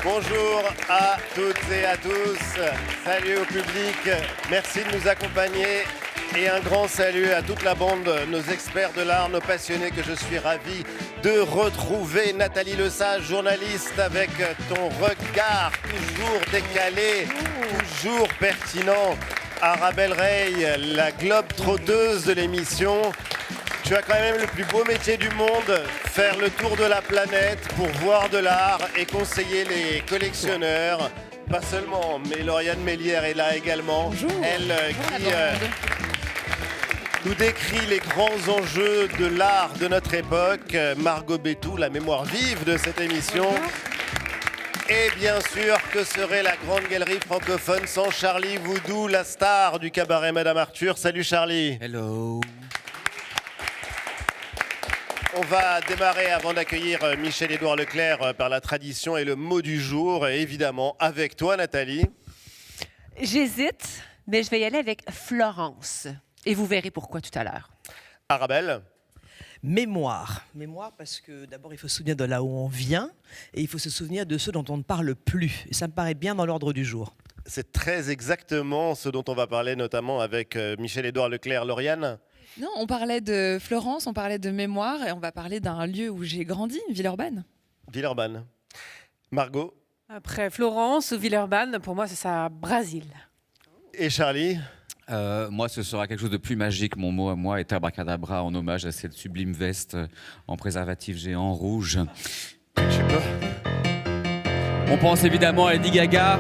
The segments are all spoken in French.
Bonjour à toutes et à tous. Salut au public. Merci de nous accompagner. Et un grand salut à toute la bande, nos experts de l'art, nos passionnés que je suis ravi de retrouver. Nathalie Lesage, journaliste, avec ton regard toujours décalé, toujours pertinent. Arabelle Rey, la globe trotteuse de l'émission. Tu as quand même le plus beau métier du monde, faire le tour de la planète pour voir de l'art et conseiller les collectionneurs. Pas seulement, mais Lauriane Mélière est là également. Bonjour. Elle qui nous décrit les grands enjeux de l'art de notre époque. Margot Bétou, la mémoire vive de cette émission. Et bien sûr, que serait la Grande Galerie francophone sans Charlie Voudou, la star du cabaret Madame Arthur. Salut Charlie. Hello. On va démarrer avant d'accueillir Michel-Édouard Leclerc par la tradition et le mot du jour. Et évidemment, avec toi Nathalie. J'hésite, mais je vais y aller avec Florence. Et vous verrez pourquoi tout à l'heure. Arabelle. Mémoire. Mémoire parce que d'abord il faut se souvenir de là où on vient et il faut se souvenir de ceux dont on ne parle plus. Et ça me paraît bien dans l'ordre du jour. C'est très exactement ce dont on va parler notamment avec Michel-Édouard Leclerc. Lauriane. Non, on parlait de Florence, on parlait de mémoire et on va parler d'un lieu où j'ai grandi, Villeurbanne. Villeurbanne. Margot. Après Florence ou Villeurbanne, pour moi, c'est ça, Brésil. Et Charlie. Moi, ce sera quelque chose de plus magique. Mon mot à moi est abracadabra en hommage à cette sublime veste en préservatif géant rouge. Je sais pas. On pense évidemment à Lady Gaga.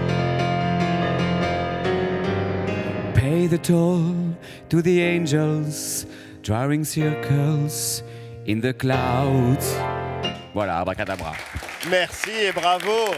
Pay the toll to the angels, drawing circles in the clouds. Voilà, abracadabra. Merci et bravo.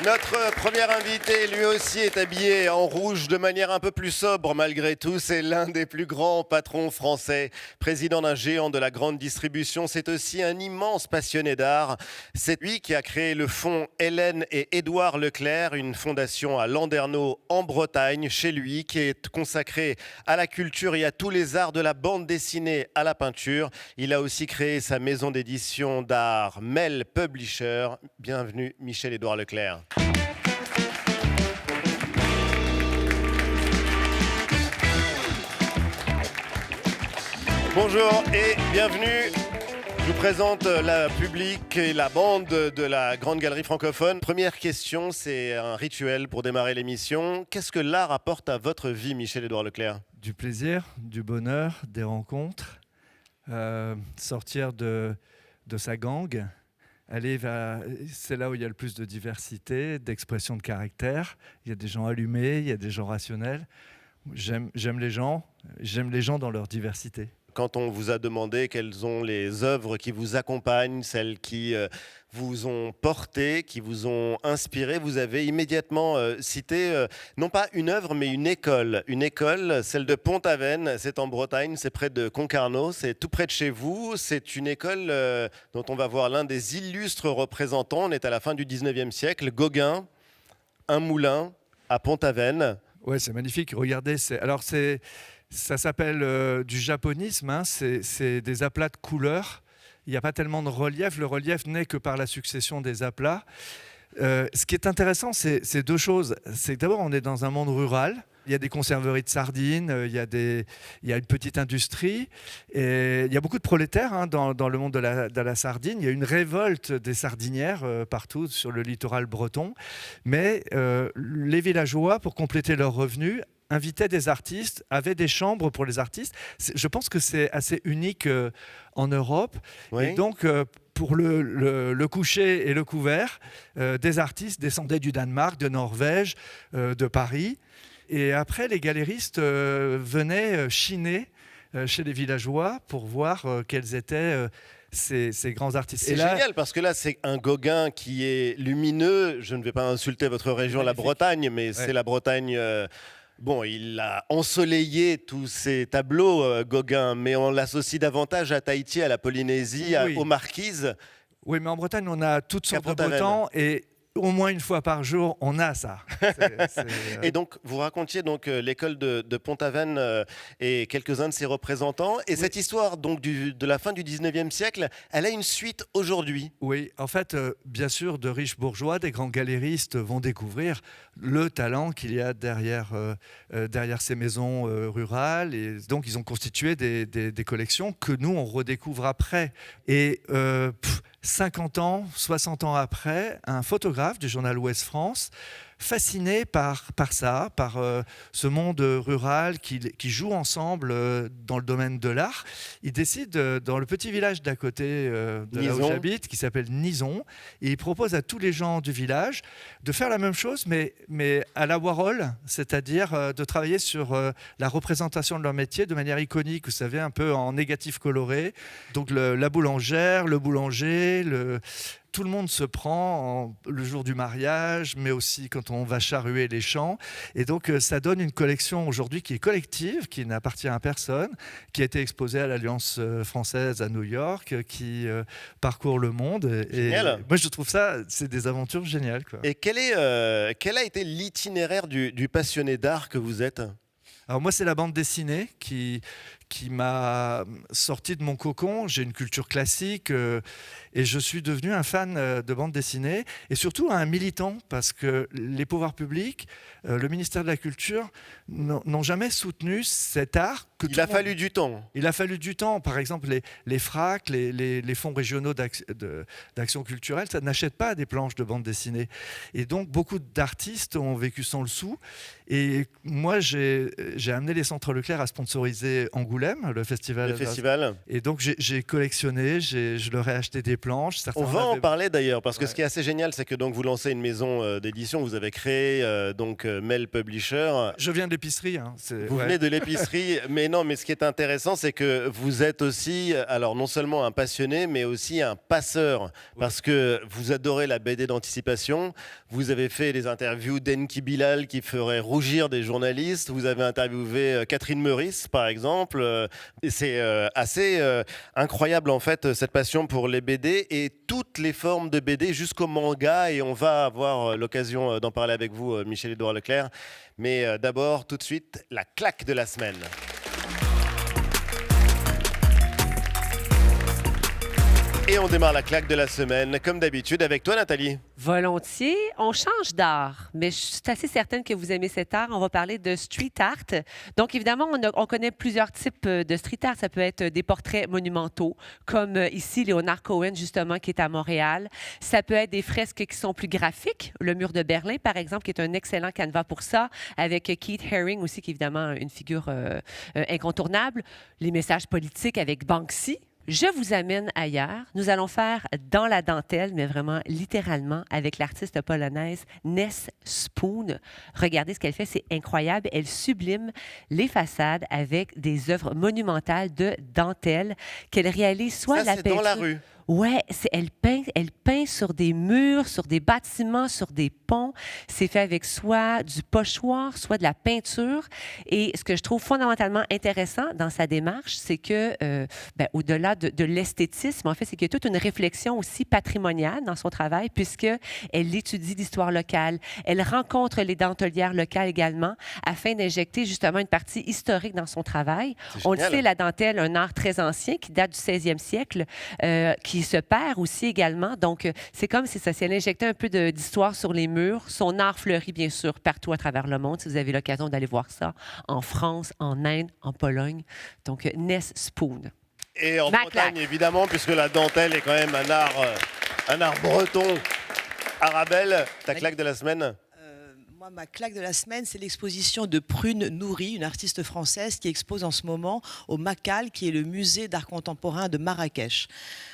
Notre premier invité, lui aussi, est habillé en rouge de manière un peu plus sobre malgré tout. C'est l'un des plus grands patrons français, président d'un géant de la grande distribution. C'est aussi un immense passionné d'art. C'est lui qui a créé le fonds Hélène et Édouard Leclerc, une fondation à Landerneau en Bretagne, chez lui, qui est consacrée à la culture et à tous les arts de la bande dessinée à la peinture. Il a aussi créé sa maison d'édition d'art Mel Publisher. Bienvenue Michel-Édouard Leclerc. Bonjour et bienvenue. Je vous présente la public et la bande de la Grande Galerie francophone. Première question, c'est un rituel pour démarrer l'émission. Qu'est-ce que l'art apporte à votre vie, Michel-Édouard Leclerc ? Du plaisir, du bonheur, des rencontres, sortir de sa gangue. C'est là où il y a le plus de diversité, d'expression de caractère. Il y a des gens allumés, il y a des gens rationnels. J'aime les gens dans leur diversité. Quand on vous a demandé quelles sont les œuvres qui vous accompagnent, celles qui vous ont porté, qui vous ont inspiré, vous avez immédiatement cité, non pas une œuvre, mais une école. Une école, celle de Pont-Aven, c'est en Bretagne, c'est près de Concarneau, c'est tout près de chez vous. C'est une école dont on va voir l'un des illustres représentants. On est à la fin du 19e siècle, Gauguin, un moulin à Pont-Aven. Ouais, c'est magnifique. Regardez, ça s'appelle du japonisme, hein. C'est des aplats de couleurs. Il n'y a pas tellement de relief. Le relief n'est que par la succession des aplats. Ce qui est intéressant, c'est deux choses. C'est que d'abord, on est dans un monde rural. Il y a des conserveries de sardines, il y a une petite industrie. Et il y a beaucoup de prolétaires hein, dans le monde de la sardine. Il y a une révolte des sardinières partout sur le littoral breton. Mais les villageois, pour compléter leurs revenus, invitaient des artistes, avaient des chambres pour les artistes. Je pense que c'est assez unique en Europe. Oui. Et donc, pour le coucher et le couvert, des artistes descendaient du Danemark, de Norvège, de Paris. Et après, les galéristes venaient chiner chez les villageois pour voir quels étaient ces grands artistes. C'est génial parce que là, c'est un Gauguin qui est lumineux. Je ne vais pas insulter votre région, la Bretagne, mais c'est la Bretagne... Bon, il a ensoleillé tous ces tableaux, Gauguin, mais on l'associe davantage à Tahiti, à la Polynésie, aux Marquises. Oui, mais en Bretagne, on a toutes sortes de beaux temps et au moins une fois par jour, on a ça. Et donc, vous racontiez donc l'école de Pont-Aven et quelques-uns de ses représentants. Et cette histoire donc de la fin du 19e siècle, elle a une suite aujourd'hui. Oui, en fait, bien sûr, de riches bourgeois, des grands galéristes vont découvrir le talent qu'il y a derrière ces maisons rurales. Et donc, ils ont constitué des collections que nous, on redécouvre après. Et 50 ans, 60 ans après, un photographe du journal Ouest France, fasciné par ce monde rural qui joue ensemble dans le domaine de l'art. Il décide, dans le petit village d'à côté de là où j'habite, qui s'appelle Nizon, et il propose à tous les gens du village de faire la même chose, mais à la Warhol, c'est-à-dire de travailler sur la représentation de leur métier de manière iconique, vous savez, un peu en négatif coloré. Donc la boulangère, le boulanger, tout le monde se prend le jour du mariage, mais aussi quand on va charruer les champs. Et donc, ça donne une collection aujourd'hui qui est collective, qui n'appartient à personne, qui a été exposée à l'Alliance française à New York, qui parcourt le monde. Et moi, je trouve ça, c'est des aventures géniales, quoi. Et quel a été l'itinéraire du passionné d'art que vous êtes ? Alors moi, c'est la bande dessinée qui m'a sorti de mon cocon. J'ai une culture classique et je suis devenu un fan de bande dessinée et surtout un militant parce que les pouvoirs publics, le ministère de la Culture n'ont jamais soutenu cet art. Il a fallu du temps. Il a fallu du temps. Par exemple, les FRAC, les fonds régionaux d'action culturelle, ça n'achète pas des planches de bande dessinée. Et donc, beaucoup d'artistes ont vécu sans le sou. Et moi, j'ai amené les Centres Leclerc à sponsoriser Angoulême, le festival. Et donc, j'ai collectionné, je leur ai acheté des planches. On va en parler d'ailleurs, parce que ce qui est assez génial, c'est que donc, vous lancez une maison d'édition, vous avez créé Mel Publisher. Je viens de l'épicerie. Hein, vous venez de l'épicerie, mais non, mais ce qui est intéressant, c'est que vous êtes aussi, alors non seulement un passionné, mais aussi un passeur, parce que vous adorez la BD d'anticipation. Vous avez fait des interviews d'Enki Bilal qui ferait rougir des journalistes. Vous avez interviewé Catherine Meurice, par exemple. Et c'est assez incroyable, en fait, cette passion pour les BD et toutes les formes de BD jusqu'au manga. Et on va avoir l'occasion d'en parler avec vous, Michel-Édouard Leclerc. Mais d'abord, tout de suite, la claque de la semaine. Et on démarre la claque de la semaine, comme d'habitude, avec toi, Nathalie. Volontiers. On change d'art, mais je suis assez certaine que vous aimez cet art. On va parler de street art. Donc, évidemment, on connaît plusieurs types de street art. Ça peut être des portraits monumentaux, comme ici, Léonard Cohen, justement, qui est à Montréal. Ça peut être des fresques qui sont plus graphiques. Le mur de Berlin, par exemple, qui est un excellent canevas pour ça, avec Keith Haring aussi, qui est évidemment une figure incontournable. Les messages politiques avec Banksy. Je vous amène ailleurs. Nous allons faire dans la dentelle, mais vraiment littéralement, avec l'artiste polonaise Ness Spoon. Regardez ce qu'elle fait, c'est incroyable. Elle sublime les façades avec des œuvres monumentales de dentelle qu'elle réalise soit ça, la c'est peinture. dans la rue. Ouais, elle peint sur des murs, sur des bâtiments, sur des ponts. C'est fait avec soit du pochoir, soit de la peinture. Et ce que je trouve fondamentalement intéressant dans sa démarche, c'est que, au-delà de l'esthétisme, en fait, c'est qu'il y a toute une réflexion aussi patrimoniale dans son travail, puisqu'elle étudie l'histoire locale. Elle rencontre les dentelières locales également, afin d'injecter justement une partie historique dans son travail. On le sait, la dentelle, un art très ancien qui date du 16e siècle, qui se perd aussi également. Donc, c'est comme si ça s'est injecté un peu d'histoire sur les murs. Son art fleurit, bien sûr, partout à travers le monde. Si vous avez l'occasion d'aller voir ça, en France, en Inde, en Pologne. Donc, Ness Spoon. Et en Bretagne, évidemment, puisque la dentelle est quand même un art breton. Arabelle, ta claque de la semaine? Moi, ma claque de la semaine, c'est l'exposition de Prune Nourri, une artiste française qui expose en ce moment au MACAL, qui est le musée d'art contemporain de Marrakech.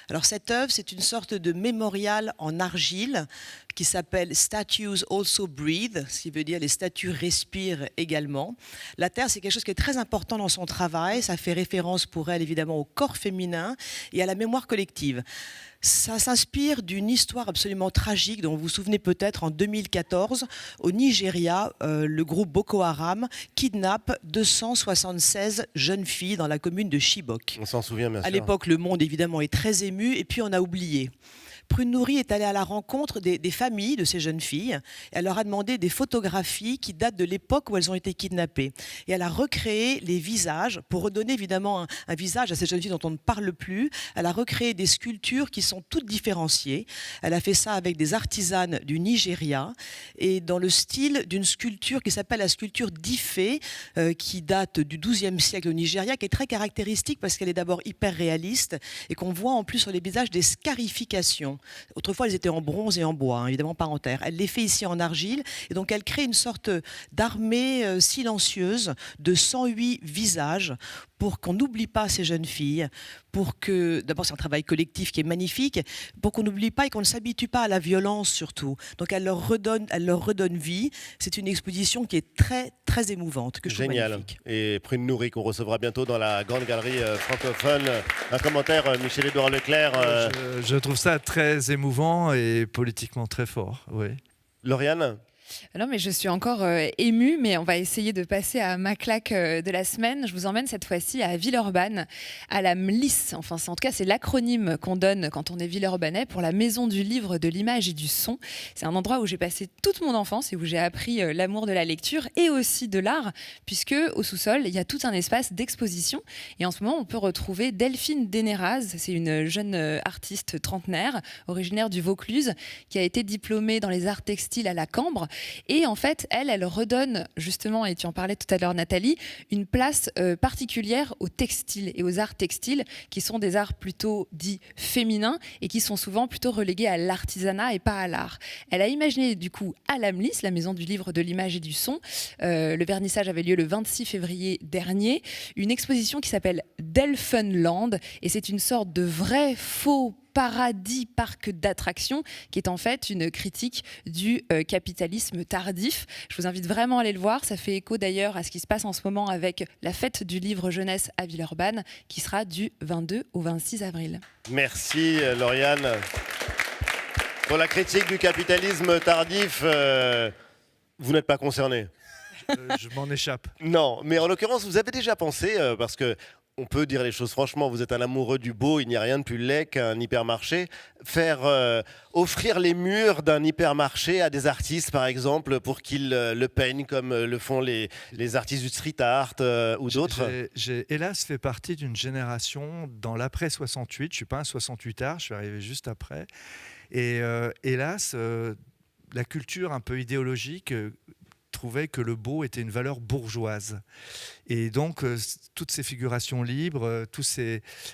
Alors cette œuvre, c'est une sorte de mémorial en argile qui s'appelle Statues Also Breathe, ce qui veut dire les statues respirent également. La terre, c'est quelque chose qui est très important dans son travail. Ça fait référence pour elle, évidemment, au corps féminin et à la mémoire collective. Ça s'inspire d'une histoire absolument tragique dont vous vous souvenez peut-être en 2014. Au Nigeria, le groupe Boko Haram kidnappe 276 jeunes filles dans la commune de Chibok. On s'en souvient, bien sûr. À l'époque, le monde, évidemment, est très ému et puis on a oublié. Prune Nourri est allée à la rencontre des familles de ces jeunes filles. Elle leur a demandé des photographies qui datent de l'époque où elles ont été kidnappées. Et elle a recréé les visages pour redonner évidemment un visage à ces jeunes filles dont on ne parle plus. Elle a recréé des sculptures qui sont toutes différenciées. Elle a fait ça avec des artisanes du Nigeria et dans le style d'une sculpture qui s'appelle la sculpture d'Ifé, qui date du XIIe siècle au Nigeria, qui est très caractéristique parce qu'elle est d'abord hyper réaliste et qu'on voit en plus sur les visages des scarifications. Autrefois, elles étaient en bronze et en bois, hein, évidemment pas en terre. Elle les fait ici en argile et donc elle crée une sorte d'armée silencieuse de 108 visages pour qu'on n'oublie pas ces jeunes filles, pour que, d'abord c'est un travail collectif qui est magnifique, pour qu'on n'oublie pas et qu'on ne s'habitue pas à la violence surtout. Donc elle leur redonne vie. C'est une exposition qui est très, très émouvante, que je trouve Génial. magnifique. Et Prune Nourri qu'on recevra bientôt dans la grande galerie francophone. Un commentaire, Michel-Édouard Leclerc. Je trouve ça très émouvant et politiquement très fort. Oui. Lauriane? Non, mais je suis encore émue, mais on va essayer de passer à ma claque de la semaine. Je vous emmène cette fois-ci à Villeurbanne, à la MLIS. Enfin, en tout cas, c'est l'acronyme qu'on donne quand on est Villeurbanais pour la Maison du Livre, de l'Image et du Son. C'est un endroit où j'ai passé toute mon enfance et où j'ai appris l'amour de la lecture et aussi de l'art, puisque au sous-sol, il y a tout un espace d'exposition. Et en ce moment, on peut retrouver Delphine Dénéraz. C'est une jeune artiste trentenaire, originaire du Vaucluse, qui a été diplômée dans les arts textiles à la Cambre. Et en fait, elle redonne justement, et tu en parlais tout à l'heure Nathalie, une place particulière au textile et aux arts textiles, qui sont des arts plutôt dits féminins et qui sont souvent plutôt relégués à l'artisanat et pas à l'art. Elle a imaginé du coup à la MLIS, la Maison du Livre, de l'Image et du Son, le vernissage avait lieu le 26 février dernier, une exposition qui s'appelle Delphenland, et c'est une sorte de vrai faux paradis parc d'attractions, qui est en fait une critique du capitalisme tardif. Je vous invite vraiment à aller le voir. Ça fait écho d'ailleurs à ce qui se passe en ce moment avec la fête du livre jeunesse à Villeurbanne, qui sera du 22 au 26 avril. Merci Lauriane. Pour la critique du capitalisme tardif, vous n'êtes pas concerné? Je m'en échappe. Non, mais en l'occurrence, vous avez déjà pensé, parce que on peut dire les choses franchement, vous êtes un amoureux du beau, il n'y a rien de plus laid qu'un hypermarché. Offrir les murs d'un hypermarché à des artistes, par exemple, pour qu'ils le peignent comme le font les artistes du street art ou d'autres. J'ai hélas fait partie d'une génération dans l'après 68. Je ne suis pas un 68ard, je suis arrivé juste après. Et hélas, la culture un peu idéologique trouvait que le beau était une valeur bourgeoise. Et donc, toutes ces figurations libres,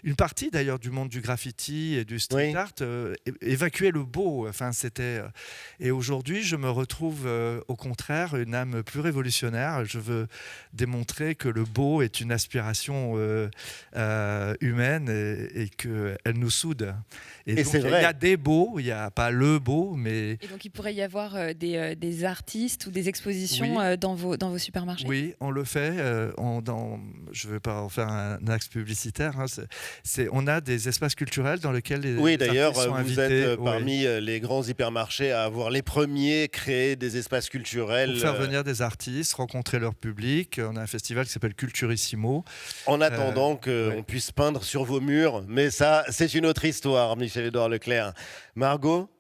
une partie d'ailleurs du monde du graffiti et du street art évacuait le beau. Enfin, et aujourd'hui, je me retrouve au contraire une âme plus révolutionnaire. Je veux démontrer que le beau est une aspiration humaine et qu'elle nous soude. Et donc, c'est vrai. Il y a des beaux, il n'y a pas le beau, mais... Et donc, il pourrait y avoir des artistes ou des expositions dans vos supermarchés? Oui, on le fait. Je ne vais pas en faire un axe publicitaire. Hein, on a des espaces culturels dans lesquels les d'ailleurs, artistes sont vous invités. êtes parmi les grands hypermarchés à avoir les premiers créé des espaces culturels. Pour faire venir des artistes, rencontrer leur public. On a un festival qui s'appelle Culturissimo. En attendant qu'on puisse peindre sur vos murs. Mais ça, c'est une autre histoire, Michel-Édouard Leclerc. Margot ?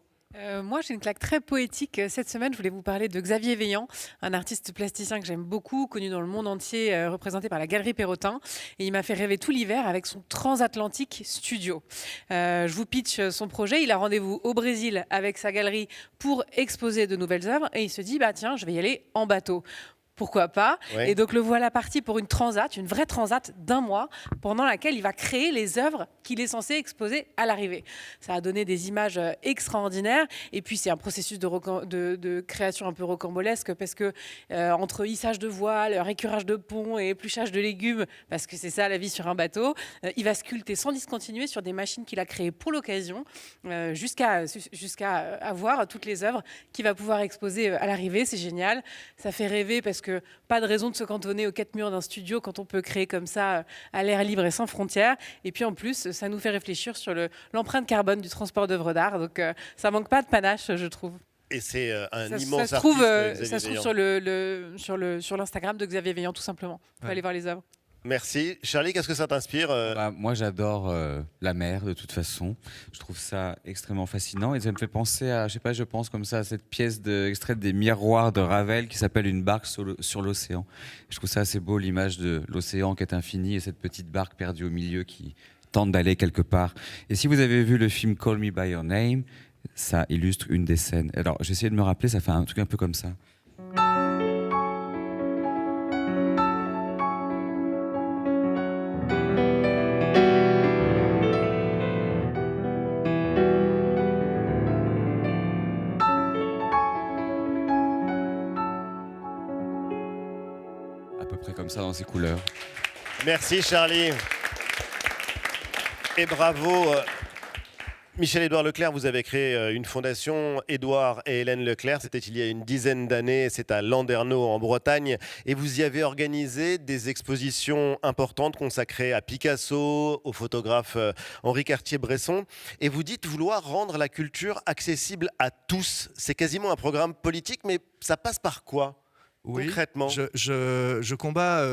Moi, j'ai une claque très poétique. Cette semaine, je voulais vous parler de Xavier Veillant, un artiste plasticien que j'aime beaucoup, connu dans le monde entier, représenté par la Galerie Perrotin. Et il m'a fait rêver tout l'hiver avec son transatlantique studio. Je vous pitch son projet. Il a rendez-vous au Brésil avec sa galerie pour exposer de nouvelles œuvres. Et il se dit, tiens, je vais y aller en bateau. Pourquoi pas? Et donc le voilà parti pour une vraie transat d'1 mois, pendant laquelle il va créer les œuvres qu'il est censé exposer à l'arrivée. Ça a donné des images extraordinaires. Et puis c'est un processus de création un peu rocambolesque, parce que entre hissage de voile, récurage de pont et épluchage de légumes, parce que c'est ça la vie sur un bateau, il va sculpter sans discontinuer sur des machines qu'il a créées pour l'occasion, jusqu'à avoir toutes les œuvres qu'il va pouvoir exposer à l'arrivée. C'est génial. Ça fait rêver, parce que pas de raison de se cantonner aux 4 murs d'un studio quand on peut créer comme ça à l'air libre et sans frontières. Et puis en plus, ça nous fait réfléchir sur l'empreinte carbone du transport d'œuvres d'art. Donc ça manque pas de panache, je trouve. Et c'est un immense ça se trouve, artiste. ça se trouve sur l'Instagram de Xavier Veillant, tout simplement. On peut aller voir les œuvres. Merci. Charlie, qu'est-ce que ça t'inspire Moi, j'adore la mer, de toute façon. Je trouve ça extrêmement fascinant. Et ça me fait penser à, je sais pas, je pense comme ça à cette pièce extraite des Miroirs de Ravel qui s'appelle Une barque sur l'océan. Je trouve ça assez beau, l'image de l'océan qui est infini et cette petite barque perdue au milieu qui tente d'aller quelque part. Et si vous avez vu le film Call Me By Your Name, ça illustre une des scènes. Alors, j'ai essayé de me rappeler, ça fait un truc un peu comme ça. À peu près comme ça dans ses couleurs. Merci Charlie. Et bravo. Michel-Édouard Leclerc, vous avez créé une fondation, Édouard et Hélène Leclerc, c'était il y a une dizaine d'années, c'est à Landerneau en Bretagne, et vous y avez organisé des expositions importantes consacrées à Picasso, au photographe Henri Cartier-Bresson, et vous dites vouloir rendre la culture accessible à tous. C'est quasiment un programme politique, mais ça passe par quoi concrètement? Je combats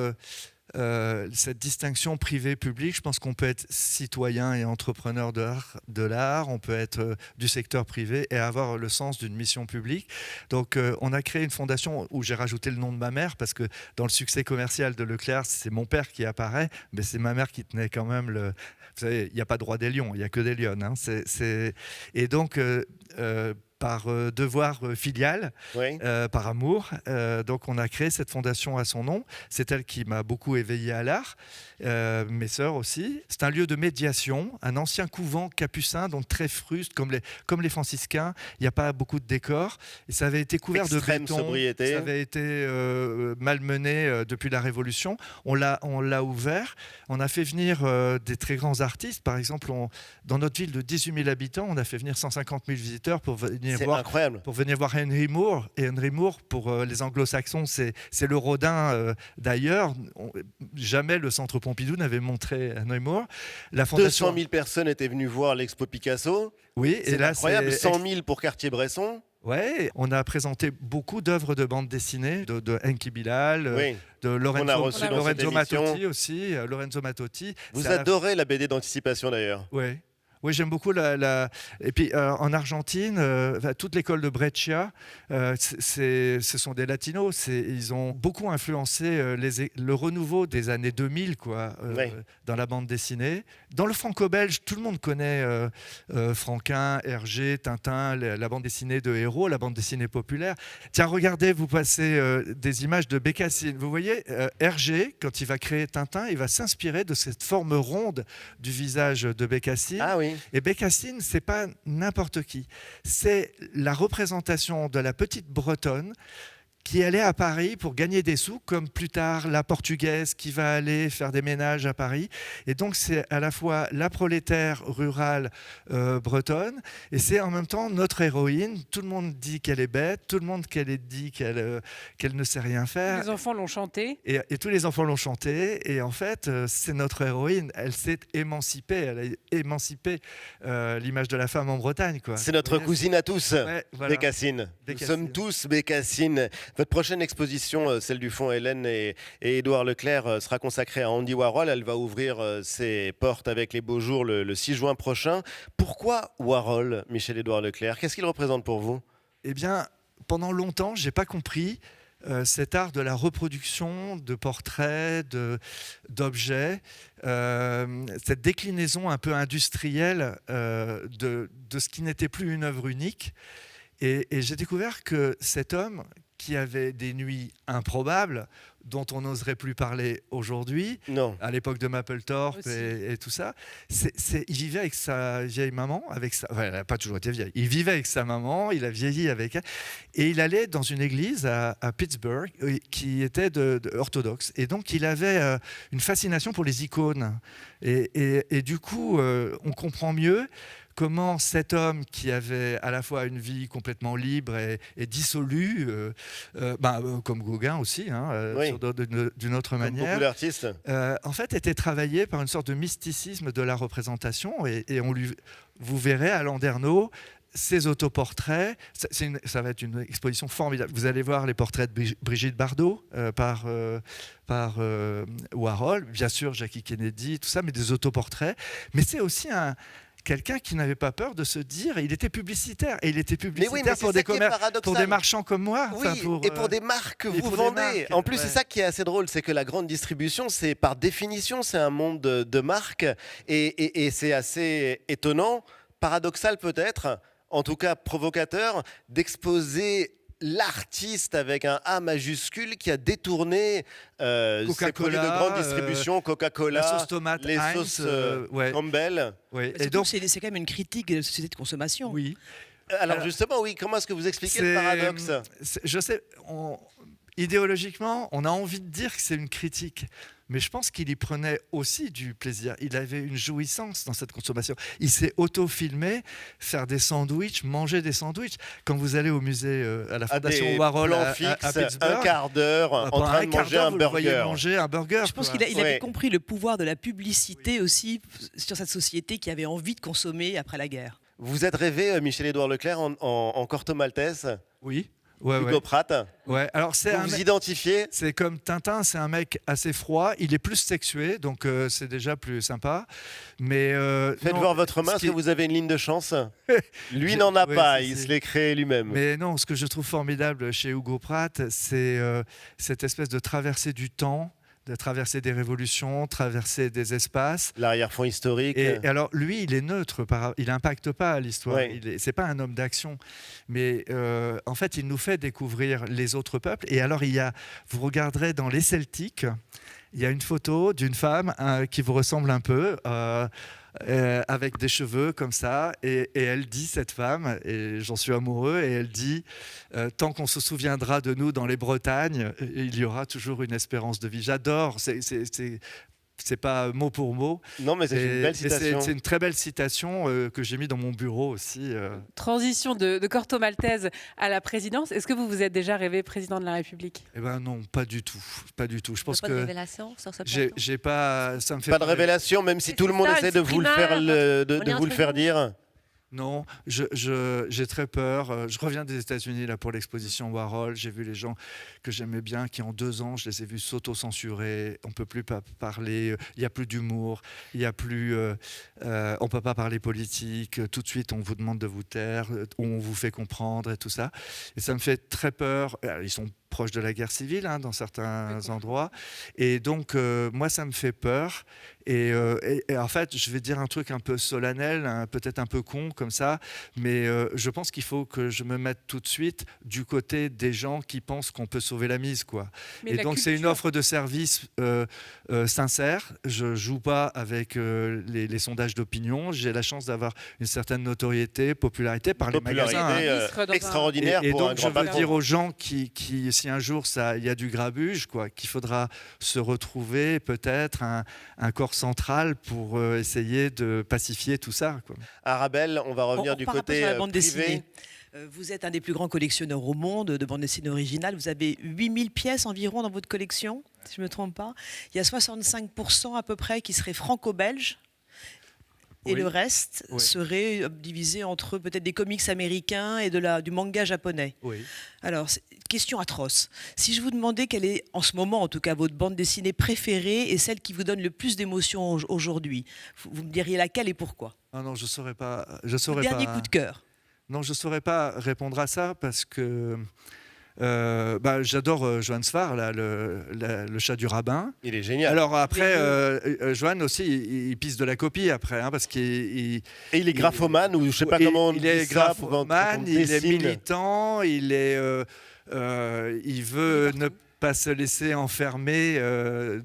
cette distinction privé-public. Je pense qu'on peut être citoyen et entrepreneur de l'art, on peut être du secteur privé et avoir le sens d'une mission publique. Donc on a créé une fondation où j'ai rajouté le nom de ma mère parce que dans le succès commercial de Leclerc, c'est mon père qui apparaît, mais c'est ma mère qui tenait quand même le... Vous savez, il n'y a pas droit des lions, il n'y a que des lionnes. Hein. Et donc... par devoir filial, Oui. par amour. Donc on a créé cette fondation à son nom. C'est elle qui m'a beaucoup éveillé à l'art, mes sœurs aussi. C'est un lieu de médiation, un ancien couvent capucin, donc très fruste, comme les franciscains. Il n'y a pas beaucoup de décors. Et ça avait été couvert Extrême de béton. sobriété. Ça avait été malmené depuis la Révolution. On l'a ouvert. On a fait venir des très grands artistes. Par exemple, dans notre ville de 18 000 habitants, on a fait venir 150 000 visiteurs pour venir incroyable. Pour venir voir Henry Moore. Et Henry Moore, pour les anglo-saxons, c'est le Rodin d'ailleurs. Jamais le Centre Pompidou n'avait montré Henry Moore. La fondation... 200 000 personnes étaient venues voir l'expo Picasso. Oui, c'est incroyable. 100 000 pour Cartier-Bresson. Ouais, on a présenté beaucoup d'œuvres de bande dessinée, de Enki Bilal, Oui. de Lorenzo Mattotti aussi. Lorenzo Mattotti. Vous adorez la BD d'anticipation d'ailleurs. Oui. Oui, j'aime beaucoup Et puis en Argentine, toute l'école de Brescia, ce sont des latinos. Ils ont beaucoup influencé le renouveau des années 2000 Oui. dans la bande dessinée. Dans le franco-belge, tout le monde connaît Franquin, Hergé, Tintin, la bande dessinée de héros, la bande dessinée populaire. Tiens, regardez, vous passez des images de Bécassine. Vous voyez, Hergé, quand il va créer Tintin, il va s'inspirer de cette forme ronde du visage de Bécassine. Ah oui. Et Bécassine, c'est pas n'importe qui. C'est la représentation de la petite Bretonne qui allait à Paris pour gagner des sous, comme plus tard la Portugaise qui va aller faire des ménages à Paris. Et donc c'est à la fois la prolétaire rurale bretonne, et c'est en même temps notre héroïne. Tout le monde dit qu'elle est bête, tout le monde dit qu'elle ne sait rien faire. Les enfants l'ont chanté. Et tous les enfants l'ont chanté. Et en fait, c'est notre héroïne. Elle s'est émancipée. Elle a émancipé l'image de la femme en Bretagne. C'est notre cousine à tous, ouais, voilà. Bécassine. Nous sommes tous Bécassine. Votre prochaine exposition, celle du Fonds Hélène et Édouard Leclerc, sera consacrée à Andy Warhol. Elle va ouvrir ses portes avec les beaux jours le 6 juin prochain. Pourquoi Warhol, Michel-Édouard Leclerc? Qu'est-ce qu'il représente pour vous? Eh bien, pendant longtemps, je n'ai pas compris cet art de la reproduction de portraits, d'objets, cette déclinaison un peu industrielle de ce qui n'était plus une œuvre unique. Et j'ai découvert que cet homme qui avait des nuits improbables, dont on n'oserait plus parler aujourd'hui, à l'époque de Mapplethorpe et tout ça, il vivait avec sa vieille maman, elle n'a pas toujours été vieille, il vivait avec sa maman, il a vieilli avec elle, et il allait dans une église à Pittsburgh qui était orthodoxe, et donc il avait une fascination pour les icônes, et du coup on comprend mieux comment cet homme qui avait à la fois une vie complètement libre et dissolue, comme Gauguin aussi, d'une autre manière, beaucoup d'artistes, en fait était travaillé par une sorte de mysticisme de la représentation, et vous verrez à Landerneau ces autoportraits, ça va être une exposition formidable. Vous allez voir les portraits de Brigitte Bardot par Warhol, bien sûr Jackie Kennedy, tout ça, mais des autoportraits. Mais c'est aussi quelqu'un qui n'avait pas peur de se dire, il était publicitaire, et il était publicitaire pour des marchands comme moi. Oui, et pour des marques que vous vendez. En plus, c'est ça qui est assez drôle, c'est que la grande distribution, c'est par définition, c'est un monde de marques, et c'est assez étonnant, paradoxal peut-être, en tout cas provocateur, d'exposer l'artiste avec un A majuscule qui a détourné ses produits de grande distribution, Coca-Cola, la sauce tomate, les Heinz, sauces Campbell. Ouais. Et donc, c'est quand même une critique de la société de consommation. Oui. Alors justement, oui, comment est-ce que vous expliquez le paradoxe ? Je sais, idéologiquement, on a envie de dire que c'est une critique. Mais je pense qu'il y prenait aussi du plaisir. Il avait une jouissance dans cette consommation. Il s'est auto-filmé, faire des sandwichs, manger des sandwichs. Quand vous allez au musée, à la Fondation Warhol à Pittsburgh, un quart d'heure en train de manger un burger. Manger un burger. Je pense qu'il avait compris le pouvoir de la publicité aussi sur cette société qui avait envie de consommer après la guerre. Vous êtes rêvé, Michel-Édouard Leclerc, en Corto Maltese ? Oui. Hugo Pratt. Ouais. Alors vous identifiez ? C'est comme Tintin, c'est un mec assez froid. Il est plus sexué, donc c'est déjà plus sympa. Mais faites voir votre main, est-ce que vous avez une ligne de chance ? Lui n'en a pas, il se l'est créé lui-même. Mais non, ce que je trouve formidable chez Hugo Pratt, c'est cette espèce de traversée du temps, de traverser des révolutions, traverser des espaces. L'arrière-fond historique. Et alors, lui, il est neutre, il n'impacte pas l'histoire. Ouais. C'est pas un homme d'action. Mais en fait, il nous fait découvrir les autres peuples. Et alors, vous regarderez dans Les Celtiques, il y a une photo d'une femme qui vous ressemble un peu, avec des cheveux comme ça, et elle dit, cette femme, et j'en suis amoureux, et elle dit tant qu'on se souviendra de nous dans les Bretagnes, il y aura toujours une espérance de vie. J'adore, c'est pas mot pour mot. Non, mais c'est une belle citation. C'est une très belle citation que j'ai mis dans mon bureau aussi. Transition de Corto Maltese à la présidence. Est-ce que vous vous êtes déjà rêvé président de la République ? Eh ben non, pas du tout, pas du tout. Je pense pas que de révélation sur ce plateau ? j'ai pas, ça me fait pas de révélation, même si tout le monde essaie de vous le faire dire. Non, j'ai très peur. Je reviens des États-Unis là pour l'exposition Warhol. J'ai vu les gens que j'aimais bien qui en 2 ans, je les ai vus s'auto-censurer. On peut plus parler. Il y a plus d'humour. Il y a plus. On peut pas parler politique. Tout de suite, on vous demande de vous taire. On vous fait comprendre et tout ça. Et ça me fait très peur. Ils sont proches de la guerre civile dans certains endroits. Et donc, moi, ça me fait peur. Et en fait, je vais dire un truc un peu solennel, peut-être un peu con comme ça, mais je pense qu'il faut que je me mette tout de suite du côté des gens qui pensent qu'on peut sauver la mise, quoi. Et donc, c'est une offre de service sincère. Je joue pas avec les sondages d'opinion. J'ai la chance d'avoir une certaine notoriété, popularité par les magasins. Extraordinaire. Et pour donc, un je grand veux patron. dire aux gens qui si un jour il y a du grabuge, quoi, qu'il faudra se retrouver peut-être un corps central pour essayer de pacifier tout ça, quoi. Arabelle, on va revenir du côté sur la bande privé. dessinée. Vous êtes un des plus grands collectionneurs au monde de bandes dessinées originales. Vous avez 8000 pièces environ dans votre collection, si je ne me trompe pas. Il y a 65% à peu près qui seraient franco-belges. Et le reste serait divisé entre peut-être des comics américains et du manga japonais. Oui. Alors, question atroce. Si je vous demandais quelle est, en ce moment en tout cas, votre bande dessinée préférée et celle qui vous donne le plus d'émotion aujourd'hui, vous me diriez laquelle et pourquoi ? Ah non, je saurais pas. Dernier coup de cœur. Non, je saurais pas répondre à ça parce que j'adore Johann Sfar, là, le chat du rabbin. Il est génial. Alors après, Johann aussi, il pisse de la copie après, parce qu'il et il est graphomane ou je sais pas comment on dit. Il est ça graphomane, il est militant, il veut ne pas se laisser enfermer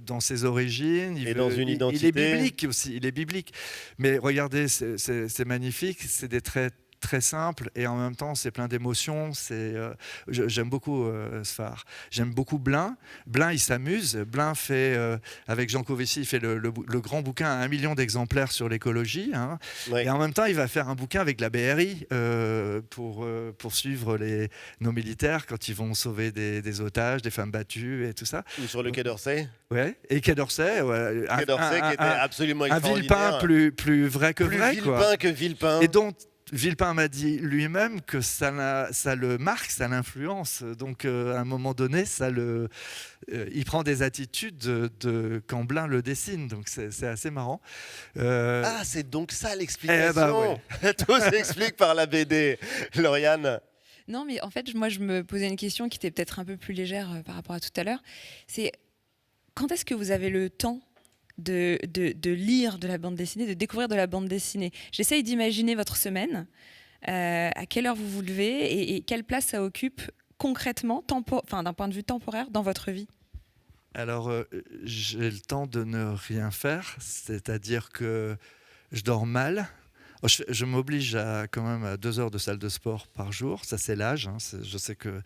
dans ses origines. Dans une identité. Il est biblique aussi, il est biblique. Mais regardez, c'est magnifique, c'est des traits très simple et en même temps c'est plein d'émotions. J'aime beaucoup Sfar. J'aime beaucoup Blin. Blin, il s'amuse. Blin fait avec Jean Covici, il fait le grand bouquin à 1 million d'exemplaires sur l'écologie. Et en même temps, il va faire un bouquin avec la BRI pour suivre nos militaires quand ils vont sauver des otages, des femmes battues et tout ça. Ou sur le Quai d'Orsay. Ouais. Et Quai d'Orsay. Quai d'Orsay qui était absolument un extraordinaire. Villepin plus vrai que vrai. Plus Villepin que Villepin. Et donc Villepin m'a dit lui-même que ça le marque, ça l'influence. Donc, à un moment donné, il prend des attitudes de quand Blin le dessine. Donc, c'est assez marrant. Ah, c'est donc ça l'explication. ouais. Tout s'explique par la BD. Lauriane. Non, mais en fait, moi, je me posais une question qui était peut-être un peu plus légère par rapport à tout à l'heure. C'est quand est-ce que vous avez le temps de lire de la bande dessinée, de découvrir de la bande dessinée? J'essaye d'imaginer votre semaine, à quelle heure vous vous levez et quelle place ça occupe concrètement, d'un point de vue temporaire, dans votre vie. Alors, j'ai le temps de ne rien faire, c'est-à-dire que je dors mal. Je m'oblige quand même à 2 heures de salle de sport par jour. Ça, c'est l'âge. Je sais que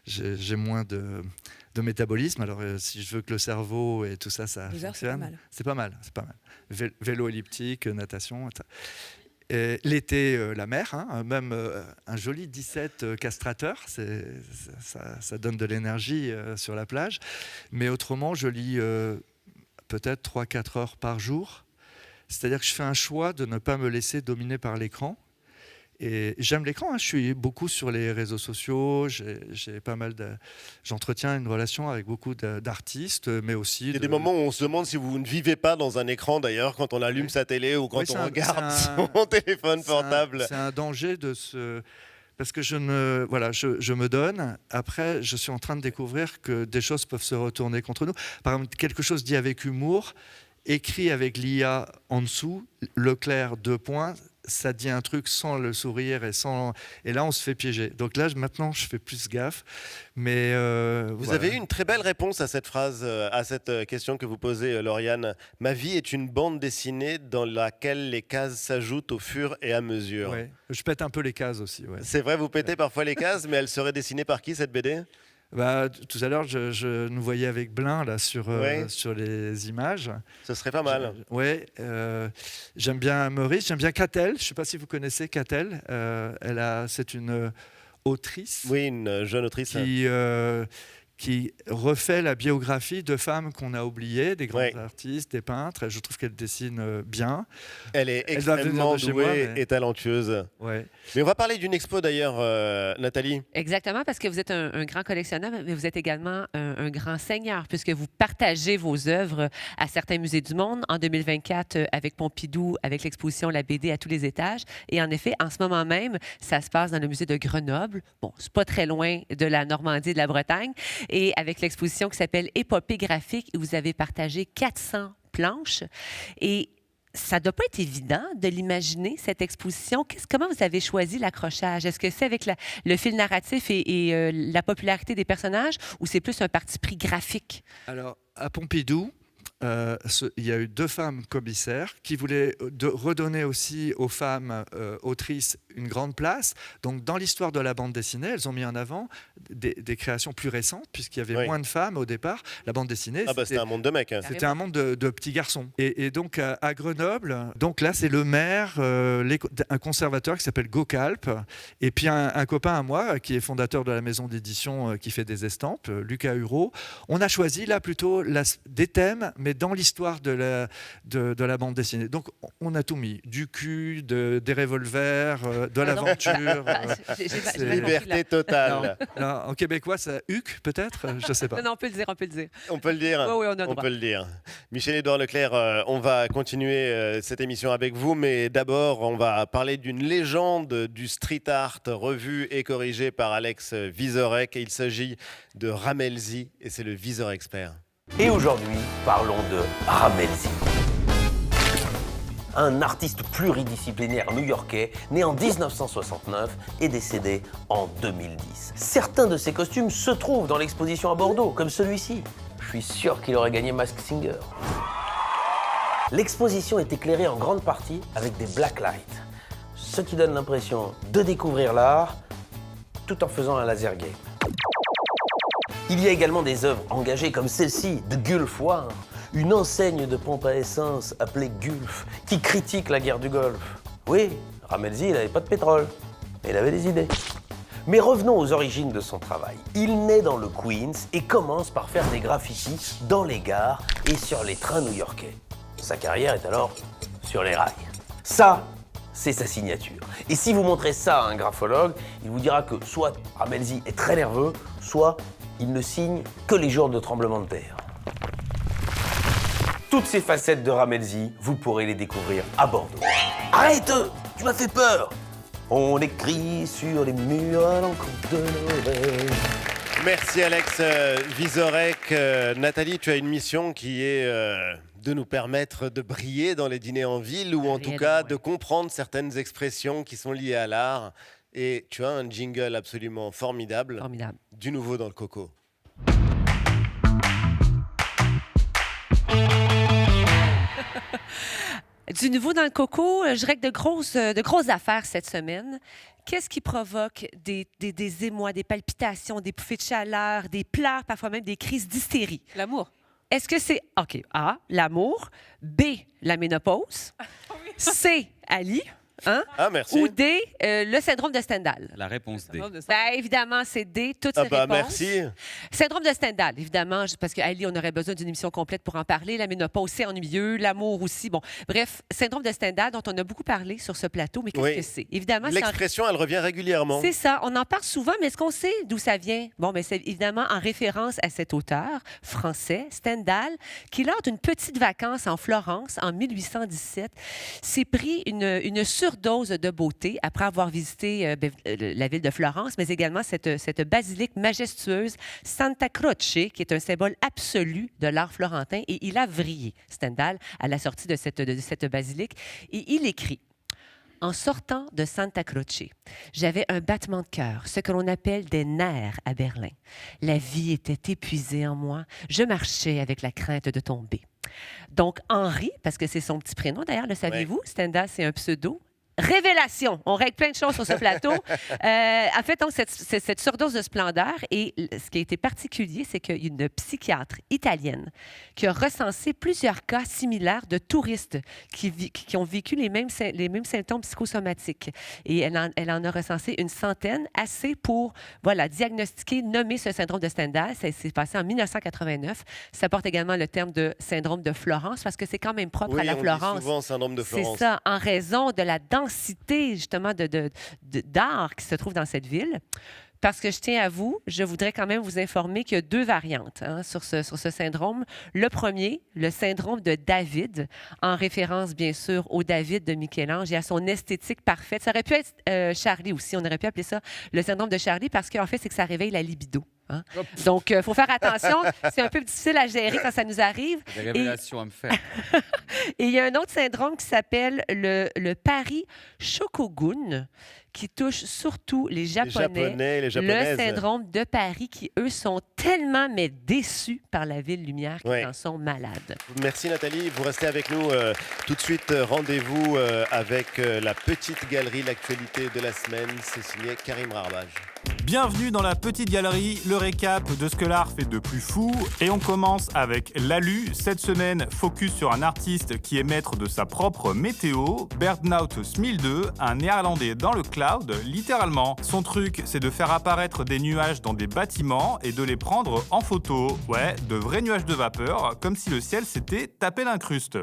j'ai moins de métabolisme. Alors, si je veux que le cerveau et tout ça, ça 2 heures, fonctionne. C'est pas mal. Vélo elliptique, natation. Et l'été, la mer. Même un joli 17 castrateurs. Ça donne de l'énergie sur la plage. Mais autrement, je lis peut-être 3-4 heures par jour. C'est-à-dire que je fais un choix de ne pas me laisser dominer par l'écran. Et j'aime l'écran, je suis beaucoup sur les réseaux sociaux, j'entretiens une relation avec beaucoup d'artistes, mais aussi... Il y a des moments où on se demande si vous ne vivez pas dans un écran d'ailleurs, quand on allume sa télé ou quand on regarde son téléphone portable. C'est un danger de se... Parce que je me donne. Après, je suis en train de découvrir que des choses peuvent se retourner contre nous. Par exemple, quelque chose dit avec humour, écrit avec l'IA en dessous, Leclerc 2 points, ça dit un truc sans le sourire et là on se fait piéger. Donc là maintenant je fais plus gaffe. Mais vous avez eu une très belle réponse à cette phrase, à cette question que vous posez, Lauriane. Ma vie est une bande dessinée dans laquelle les cases s'ajoutent au fur et à mesure. Ouais. Je pète un peu les cases aussi. Ouais. C'est vrai, vous pétez parfois les cases, mais elle serait dessinée par qui cette BD ? Tout à l'heure, je nous voyais avec Blin là, sur les images. Ce serait pas mal. J'aime bien Maurice, j'aime bien Catel. Je ne sais pas si vous connaissez Catel. C'est une autrice. Oui, une jeune autrice. Qui refait la biographie de femmes qu'on a oubliées, des grands artistes, des peintres. Je trouve qu'elle dessine bien. Elle est extrêmement douée et talentueuse. Ouais. Mais on va parler d'une expo d'ailleurs, Nathalie. Exactement, parce que vous êtes un grand collectionneur, mais vous êtes également un grand seigneur, puisque vous partagez vos œuvres à certains musées du monde. En 2024, avec Pompidou, avec l'exposition La BD à tous les étages. Et en effet, en ce moment même, ça se passe dans le musée de Grenoble. Bon, c'est pas très loin de la Normandie et de la Bretagne. Et avec l'exposition qui s'appelle Épopée graphique, où vous avez partagé 400 planches. Et ça ne doit pas être évident de l'imaginer, cette exposition. Comment vous avez choisi l'accrochage? Est-ce que c'est avec le fil narratif et la popularité des personnages, ou c'est plus un parti pris graphique? Alors, à Pompidou, il y a eu 2 femmes commissaires qui voulaient redonner aussi aux femmes autrices une grande place. Donc, dans l'histoire de la bande dessinée, elles ont mis en avant des créations plus récentes, puisqu'il y avait moins de femmes au départ. La bande dessinée, c'était un monde de mecs. C'était un monde de petits garçons. Et donc, à Grenoble, donc là, c'est le maire, un conservateur qui s'appelle Gocalp, et puis un copain à moi, qui est fondateur de la maison d'édition qui fait des estampes, Lucas Huro. On a choisi là plutôt des thèmes, mais dans l'histoire de la bande dessinée. Donc, on a tout mis. Du cul, des revolvers, de l'aventure. Liberté totale. Non, en québécois, ça huc, peut-être? Je ne sais pas. Non, on peut le dire. On peut le dire. Oui, on peut le dire. Michel-Édouard Leclerc, on va continuer cette émission avec vous, mais d'abord, on va parler d'une légende du street art revue et corrigée par Alex Vizorek. Il s'agit de Ramelzi et c'est le Viseur Expert. Et aujourd'hui, parlons de Ramelzi. Un artiste pluridisciplinaire new-yorkais, né en 1969 et décédé en 2010. Certains de ses costumes se trouvent dans l'exposition à Bordeaux, comme celui-ci. Je suis sûr qu'il aurait gagné Masked Singer. L'exposition est éclairée en grande partie avec des blacklights, ce qui donne l'impression de découvrir l'art tout en faisant un laser game. Il y a également des œuvres engagées comme celle-ci de Gulf War, une enseigne de pompe à essence appelée Gulf, qui critique la guerre du Golfe. Oui, Ramelzi, il n'avait pas de pétrole, mais il avait des idées. Mais revenons aux origines de son travail. Il naît dans le Queens et commence par faire des graffitis dans les gares et sur les trains new-yorkais. Sa carrière est alors sur les rails. Ça, c'est sa signature. Et si vous montrez ça à un graphologue, il vous dira que soit Ramelzi est très nerveux, soit il ne signe que les jours de tremblement de terre. Toutes ces facettes de Ramelzi, vous pourrez les découvrir à Bordeaux. Arrête! Tu m'as fait peur! On écrit sur les murs à l'encre de Noël. Merci Alex Vizorek. Nathalie, tu as une mission qui est de nous permettre de briller dans les dîners en ville ou en tout cas de comprendre certaines expressions qui sont liées à l'art. Et tu as un jingle absolument formidable. Du nouveau dans le coco. Du nouveau dans le coco, je règle de grosses affaires cette semaine. Qu'est-ce qui provoque des émois, des palpitations, des bouffées de chaleur, des pleurs, parfois même des crises d'hystérie? L'amour. Est-ce que c'est OK, A, l'amour, B, la ménopause, C, Ali, hein? Ah, merci. Ou D, le syndrome de Stendhal? La réponse D. Ben, évidemment, c'est D, toutes ces réponses. Merci. Syndrome de Stendhal, évidemment, parce qu'Ali, on aurait besoin d'une émission complète pour en parler. La ménopause, c'est ennuyeux. L'amour aussi. Bon, bref, syndrome de Stendhal, dont on a beaucoup parlé sur ce plateau. Mais qu'est-ce que c'est? Évidemment, l'expression, elle revient régulièrement. C'est ça. On en parle souvent, mais est-ce qu'on sait d'où ça vient? Bon, mais c'est évidemment en référence à cet auteur français, Stendhal, qui, lors d'une petite vacance en Florence, en 1817, s'est pris une surdose de beauté après avoir visité la ville de Florence, mais également cette basilique majestueuse Santa Croce, qui est un symbole absolu de l'art florentin. Et il a vrillé, Stendhal, à la sortie de cette basilique. Et il écrit: en sortant de Santa Croce, j'avais un battement de cœur, ce que l'on appelle des nerfs à Berlin. La vie était épuisée en moi. Je marchais avec la crainte de tomber. Donc, Henri, parce que c'est son petit prénom d'ailleurs, le saviez-vous? Stendhal, c'est un pseudo. Révélation! On règle plein de choses sur ce plateau. En fait, donc, cette surdose de splendeur, et ce qui a été particulier, c'est qu'il y a une psychiatre italienne qui a recensé plusieurs cas similaires de touristes qui ont vécu les mêmes symptômes psychosomatiques. Et elle en a recensé une centaine, assez pour diagnostiquer, nommer ce syndrome de Stendhal. Ça s'est passé en 1989. Ça porte également le terme de syndrome de Florence, parce que c'est quand même propre à la Florence. Dit souvent syndrome de Florence. C'est ça, en raison de la densité, justement, d'art qui se trouve dans cette ville. Parce que je tiens à vous, je voudrais quand même vous informer qu'il y a deux variantes sur ce syndrome. Le premier, le syndrome de David, en référence, bien sûr, au David de Michel-Ange et à son esthétique parfaite. Ça aurait pu être Charlie aussi. On aurait pu appeler ça le syndrome de Charlie parce qu'en fait, c'est que ça réveille la libido. Hein? Donc, il faut faire attention. C'est un peu difficile à gérer quand ça nous arrive. Des révélations à me faire. Et il y a un autre syndrome qui s'appelle le Paris Shokogun, qui touche surtout les Japonais, les Japonaises. Le syndrome de Paris, qui, eux, sont tellement déçus par la ville lumière qu'ils en sont malades. Merci Nathalie. Vous restez avec nous tout de suite. Rendez-vous avec la petite galerie, l'actualité de la semaine. C'est signé Karim Rarbage. Bienvenue dans la petite galerie, le récap de ce que l'art fait de plus fou. Et on commence avec l'Alu. Cette semaine, focus sur un artiste qui est maître de sa propre météo, Bernout Smilde, un néerlandais dans le cloud, littéralement. Son truc, c'est de faire apparaître des nuages dans des bâtiments et de les prendre en photo. Ouais, de vrais nuages de vapeur, comme si le ciel s'était tapé d'incruste.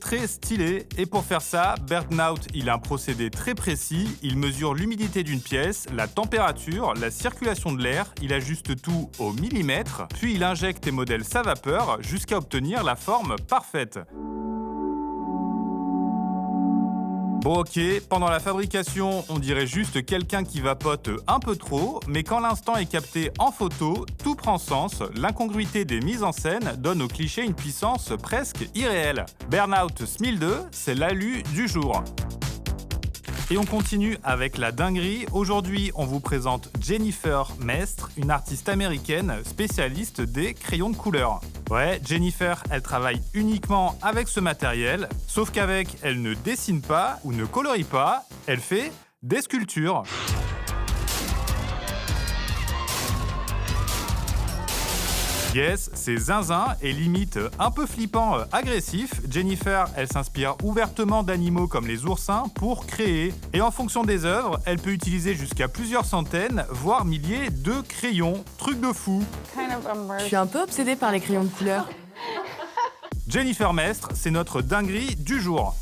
Très stylé. Et pour faire ça, Bernout, il a un procédé très précis. Il mesure l'humidité d'une pièce, la température, la circulation de l'air. Il ajuste tout au millimètre. Puis il injecte et modèle sa vapeur jusqu'à obtenir la forme parfaite. Bon ok, pendant la fabrication, on dirait juste quelqu'un qui vapote un peu trop, mais quand l'instant est capté en photo, tout prend sens, l'incongruité des mises en scène donne au cliché une puissance presque irréelle. Bernout Smilde, c'est l'Alu du jour. Et on continue avec la dinguerie. Aujourd'hui, on vous présente Jennifer Mestre, une artiste américaine spécialiste des crayons de couleur. Ouais, Jennifer, elle travaille uniquement avec ce matériel, sauf qu'avec, elle ne dessine pas ou ne colorie pas, elle fait des sculptures. Yes, c'est zinzin et limite un peu flippant, agressif. Jennifer, elle s'inspire ouvertement d'animaux comme les oursins pour créer. Et en fonction des œuvres, elle peut utiliser jusqu'à plusieurs centaines, voire milliers de crayons. Truc de fou. Je suis un peu obsédée par les crayons de couleur. Jennifer Mestre, c'est notre dinguerie du jour.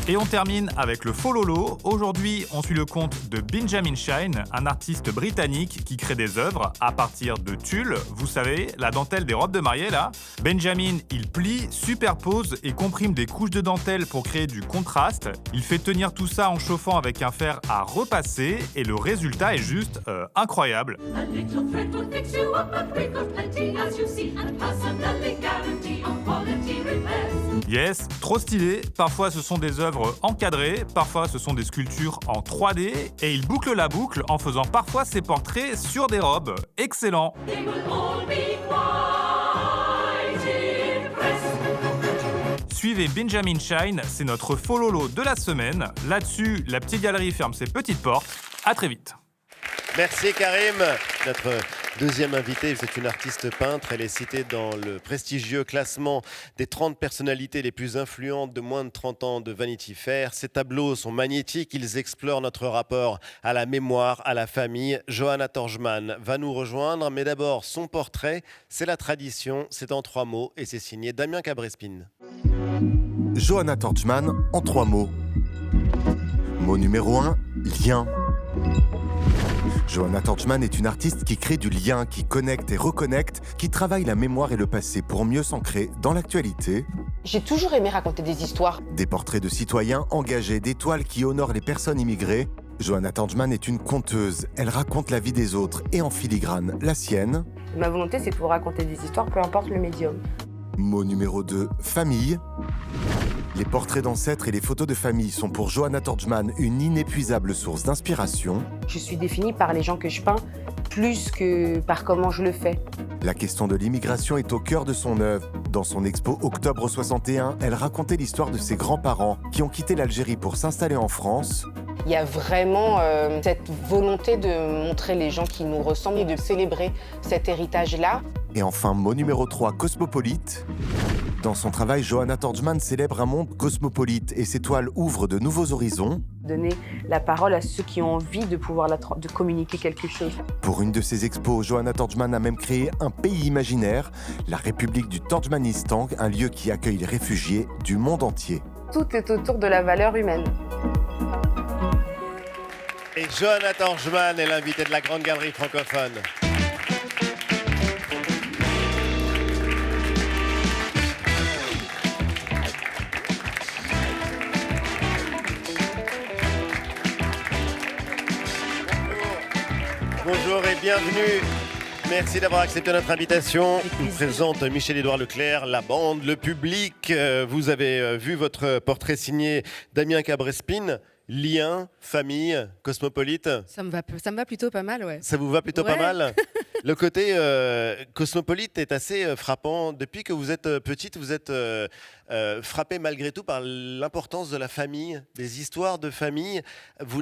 Et on termine avec le faux lolo. Aujourd'hui, on suit le compte de Benjamin Shine, un artiste britannique qui crée des œuvres à partir de tulle. Vous savez, la dentelle des robes de mariée, là. Benjamin, il plie, superpose et comprime des couches de dentelle pour créer du contraste. Il fait tenir tout ça en chauffant avec un fer à repasser et le résultat est juste incroyable. A little thread will fix you up, but we've got plenty, as you see, and personally guarantee on quality repairs. Yes, trop stylé. Parfois ce sont des œuvres encadrées, parfois ce sont des sculptures en 3D et il boucle la boucle en faisant parfois ses portraits sur des robes. Excellent. They will all be quite impressed. Suivez Benjamin Shine, c'est notre faux lolo de la semaine. Là-dessus, la petite galerie ferme ses petites portes. À très vite. Merci Karim. Notre deuxième invitée, c'est une artiste peintre. Elle est citée dans le prestigieux classement des 30 personnalités les plus influentes de moins de 30 ans de Vanity Fair. Ces tableaux sont magnétiques. Ils explorent notre rapport à la mémoire, à la famille. Johanna Torgman va nous rejoindre. Mais d'abord, son portrait, c'est la tradition. C'est en 3 mots et c'est signé Damien Cabrespine. Johanna Torgman en 3 mots. Mot numéro 1, lien. Johanna Torgman est une artiste qui crée du lien, qui connecte et reconnecte, qui travaille la mémoire et le passé pour mieux s'ancrer dans l'actualité. J'ai toujours aimé raconter des histoires. Des portraits de citoyens engagés, des toiles qui honorent les personnes immigrées. Johanna Torgman est une conteuse. Elle raconte la vie des autres et en filigrane la sienne. Ma volonté, c'est de pouvoir raconter des histoires, peu importe le médium. Mot numéro 2, famille. Les portraits d'ancêtres et les photos de famille sont pour Johanna Torgman une inépuisable source d'inspiration. Je suis définie par les gens que je peins, plus que par comment je le fais. La question de l'immigration est au cœur de son œuvre. Dans son expo Octobre 61, elle racontait l'histoire de ses grands-parents qui ont quitté l'Algérie pour s'installer en France. Il y a vraiment cette volonté de montrer les gens qui nous ressemblent et de célébrer cet héritage-là. Et enfin, mot numéro 3, cosmopolite. Dans son travail, Johanna Torgman célèbre un monde cosmopolite et ses toiles ouvrent de nouveaux horizons. Donner la parole à ceux qui ont envie de pouvoir de communiquer quelque chose. Pour une de ses expos, Johanna Torgman a même créé un pays imaginaire, la République du Torgmanistan, un lieu qui accueille les réfugiés du monde entier. Tout est autour de la valeur humaine. Et Johanna Torgman est l'invitée de la Grande Galerie francophone. Bonjour et bienvenue. Merci d'avoir accepté notre invitation. Je vous présente Michel-Édouard Leclerc, la bande, le public. Vous avez vu votre portrait signé Damien Cabrespine. Lien, famille, cosmopolite. Ça me va plutôt pas mal, ouais. Ça vous va plutôt pas mal. Le côté cosmopolite est assez frappant. Depuis que vous êtes petite, vous êtes frappée malgré tout par l'importance de la famille, des histoires de famille,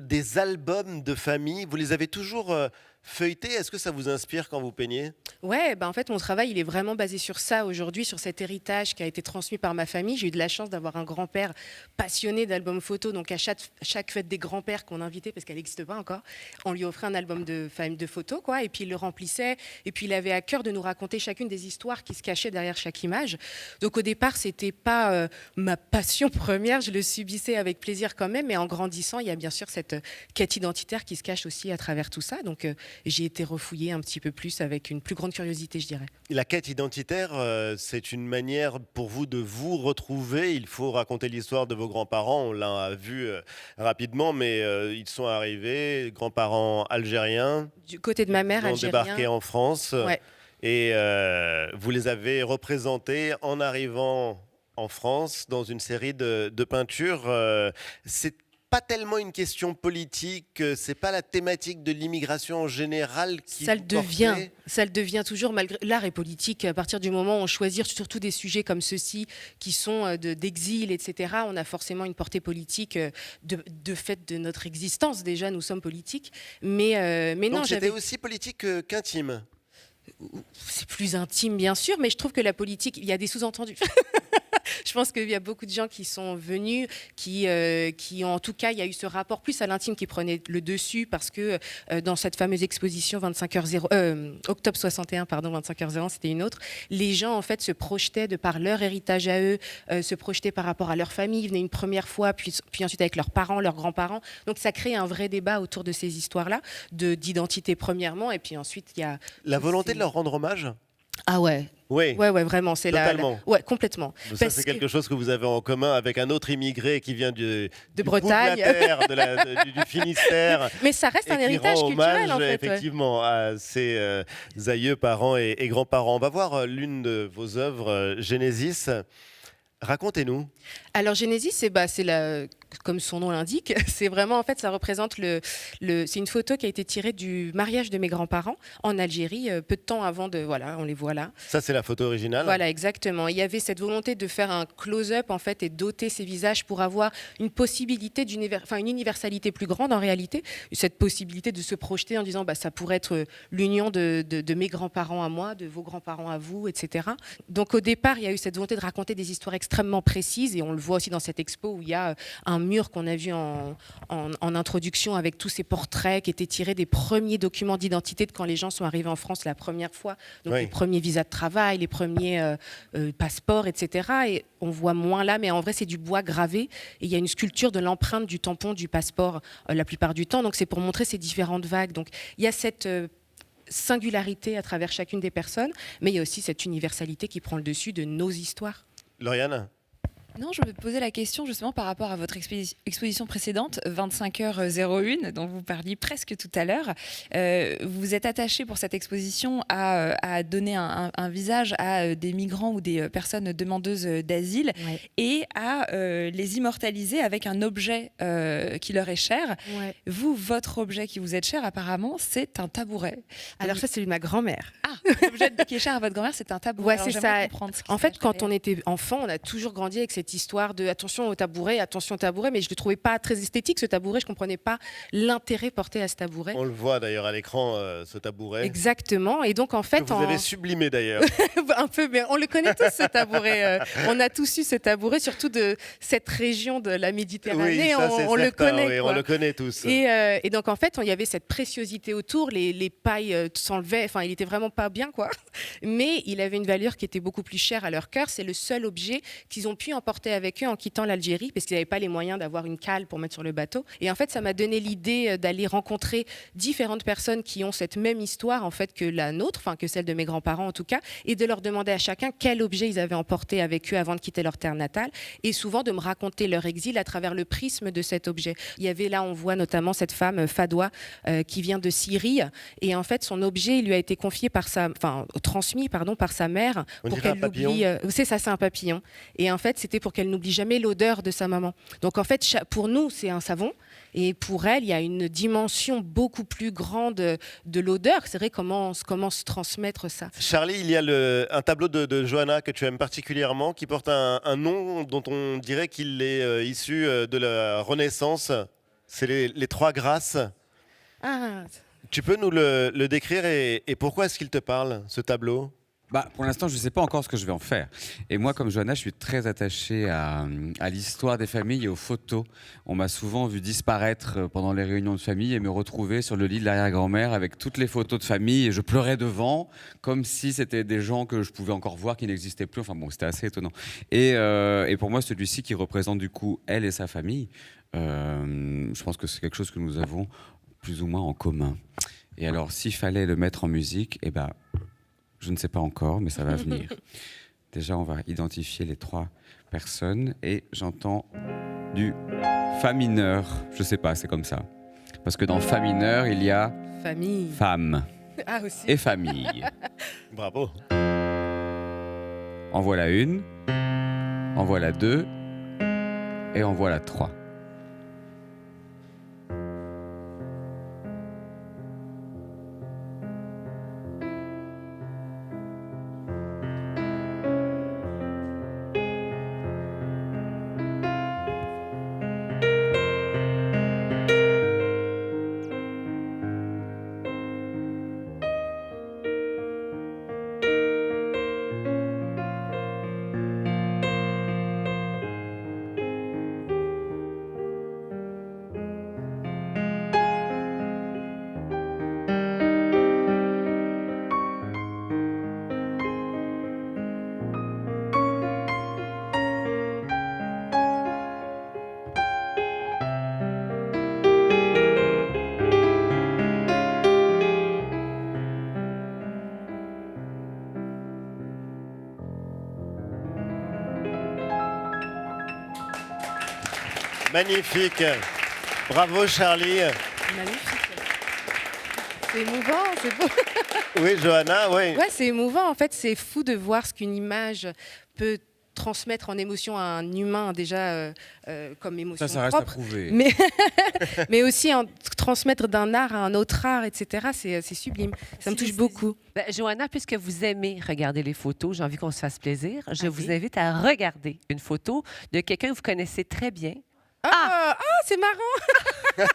des albums de famille. Vous les avez toujours feuilletés. Est-ce que ça vous inspire quand vous peignez ? Ouais, en fait, mon travail, il est vraiment basé sur ça aujourd'hui, sur cet héritage qui a été transmis par ma famille. J'ai eu de la chance d'avoir un grand-père passionné d'albums photos. Donc, à chaque fête des grands-pères qu'on invitait, parce qu'elle n'existe pas encore, on lui offrait un album de photos, quoi. Et puis, il le remplissait. Et puis, il avait à cœur de nous raconter chacune des histoires qui se cachaient derrière chaque image. Donc, au départ, c'était pas ma passion première. Je le subissais avec plaisir quand même. Mais en grandissant, il y a bien sûr cette quête identitaire qui se cache aussi à travers tout ça. Donc, j'ai été refouillée un petit peu plus avec une plus grande curiosité, je dirais. La quête identitaire, c'est une manière pour vous de vous retrouver. Il faut raconter l'histoire de vos grands-parents. On l'a vu rapidement, mais ils sont arrivés, grands-parents algériens. Du côté de ma mère, algérien. Ils ont débarqué en France. Ouais. Et vous les avez représentés en arrivant en France dans une série de peintures. C'est pas tellement une question politique, c'est pas la thématique de l'immigration en général qui ça le devient toujours, malgré l'art est politique. À partir du moment où on choisit surtout des sujets comme ceux-ci qui sont d'exil, etc., on a forcément une portée politique de fait de notre existence. Déjà, nous sommes politiques, mais non. Donc c'était aussi politique qu'intime. C'est plus intime, bien sûr, mais je trouve que la politique, il y a des sous-entendus. Je pense qu'il y a beaucoup de gens qui sont venus, qui ont, en tout cas, il y a eu ce rapport plus à l'intime qui prenait le dessus parce que dans cette fameuse exposition 25h0, octobre 61, pardon, 25h01, c'était une autre, les gens en fait se projetaient de par leur héritage à eux, se projetaient par rapport à leur famille, ils venaient une première fois, puis ensuite avec leurs parents, leurs grands-parents. Donc ça crée un vrai débat autour de ces histoires-là, d'identité premièrement, et puis ensuite il y a... La volonté de leur rendre hommage? Ah ouais. Oui. Ouais, vraiment. C'est totalement. Ouais, complètement. Ça, c'est quelque chose que vous avez en commun avec un autre immigré qui vient de Bretagne, du Finistère. Mais ça reste un héritage culturel, en fait. Effectivement, à ses aïeux, parents et grands-parents. On va voir l'une de vos œuvres, Genesis. Racontez-nous. Alors Genesis, comme son nom l'indique, c'est vraiment en fait ça représente c'est une photo qui a été tirée du mariage de mes grands-parents en Algérie peu de temps avant on les voit là. Ça c'est la photo originale. Voilà, exactement. Il y avait cette volonté de faire un close-up en fait et doter ces visages pour avoir une possibilité une universalité plus grande en réalité, cette possibilité de se projeter en disant ça pourrait être l'union de mes grands-parents à moi, de vos grands-parents à vous, etc. Donc au départ, il y a eu cette volonté de raconter des histoires extrêmement précises et on le voit aussi dans cette expo où il y a un mur qu'on a vu en introduction avec tous ces portraits qui étaient tirés des premiers documents d'identité de quand les gens sont arrivés en France la première fois. Donc les premiers visas de travail, les premiers passeports, etc. Et on voit moins là, mais en vrai c'est du bois gravé et il y a une sculpture de l'empreinte du tampon du passeport la plupart du temps. Donc c'est pour montrer ces différentes vagues. Donc il y a cette singularité à travers chacune des personnes, mais il y a aussi cette universalité qui prend le dessus de nos histoires. Lauriane? Non, je me posais la question justement par rapport à votre exposition précédente, 25h01, dont vous parliez presque tout à l'heure. Vous êtes attaché pour cette exposition à donner un visage à des migrants ou des personnes demandeuses d'asile et à les immortaliser avec un objet qui leur est cher. Ouais. Vous, votre objet qui vous est cher, apparemment, c'est un tabouret. Alors ça, c'est ma grand-mère. Ah, l'objet qui est cher à votre grand-mère, c'est un tabouret. Ouais, c'est ça. En fait, quand on était enfant, on a toujours grandi avec cette histoire de attention au tabouret, mais je le trouvais pas très esthétique ce tabouret, je comprenais pas l'intérêt porté à ce tabouret. On le voit d'ailleurs à l'écran, ce tabouret. Exactement, et donc en fait... Que vous avez sublimé d'ailleurs. Un peu, mais on le connaît tous ce tabouret. On a tous eu ce tabouret, surtout de cette région de la Méditerranée, oui, ça, on le connaît. Oui, on le connaît tous. Et donc en fait, il y avait cette préciosité autour, les pailles s'enlevaient, enfin il était vraiment pas bien quoi, mais il avait une valeur qui était beaucoup plus chère à leur cœur. C'est le seul objet qu'ils ont pu emporter avec eux en quittant l'Algérie parce qu'ils n'avaient pas les moyens d'avoir une cale pour mettre sur le bateau. Et en fait, ça m'a donné l'idée d'aller rencontrer différentes personnes qui ont cette même histoire en fait que la nôtre, enfin que celle de mes grands-parents en tout cas, et de leur demander à chacun quel objet ils avaient emporté avec eux avant de quitter leur terre natale, et souvent de me raconter leur exil à travers le prisme de cet objet. Il y avait là, on voit notamment cette femme Fadwa qui vient de Syrie, et en fait son objet lui a été confié transmis par sa mère pour qu'elle l'oublie. C'est ça, c'est un papillon. Et en fait, c'était pour qu'elle n'oublie jamais l'odeur de sa maman. Donc en fait, pour nous, c'est un savon. Et pour elle, il y a une dimension beaucoup plus grande de l'odeur. C'est vrai, comment se transmettre ça. Charlie, il y a un tableau de Johanna que tu aimes particulièrement, qui porte un nom dont on dirait qu'il est issu de la Renaissance. C'est les Trois Grâces. Ah. Tu peux nous le décrire et pourquoi est-ce qu'il te parle, ce tableau ? Pour l'instant, je ne sais pas encore ce que je vais en faire. Et moi, comme Johanna, je suis très attaché à l'histoire des familles et aux photos. On m'a souvent vu disparaître pendant les réunions de famille et me retrouver sur le lit de l'arrière-grand-mère avec toutes les photos de famille et je pleurais devant, comme si c'était des gens que je pouvais encore voir qui n'existaient plus. Enfin bon, c'était assez étonnant. Et pour moi, celui-ci qui représente du coup elle et sa famille, je pense que c'est quelque chose que nous avons plus ou moins en commun. Et alors, s'il fallait le mettre en musique, je ne sais pas encore, mais ça va venir. Déjà, on va identifier les trois personnes et j'entends du Fa mineur. Je ne sais pas, c'est comme ça. Parce que dans Fa mineur, il y a famille, femme aussi. Et famille. Bravo. En voilà une, en voilà deux et en voilà trois. Magnifique. Bravo Charlie. Magnifique. C'est émouvant, c'est beau. Oui, Johanna, oui. Ouais, c'est émouvant. En fait, c'est fou de voir ce qu'une image peut transmettre en émotion à un humain déjà comme émotion Ça reste à propre, prouver. mais aussi en transmettre d'un art à un autre art, etc. C'est sublime. Ça me touche beaucoup. Ben, Johanna, puisque vous aimez regarder les photos, j'ai envie qu'on se fasse plaisir. Je vous invite à regarder une photo de quelqu'un que vous connaissez très bien. C'est marrant.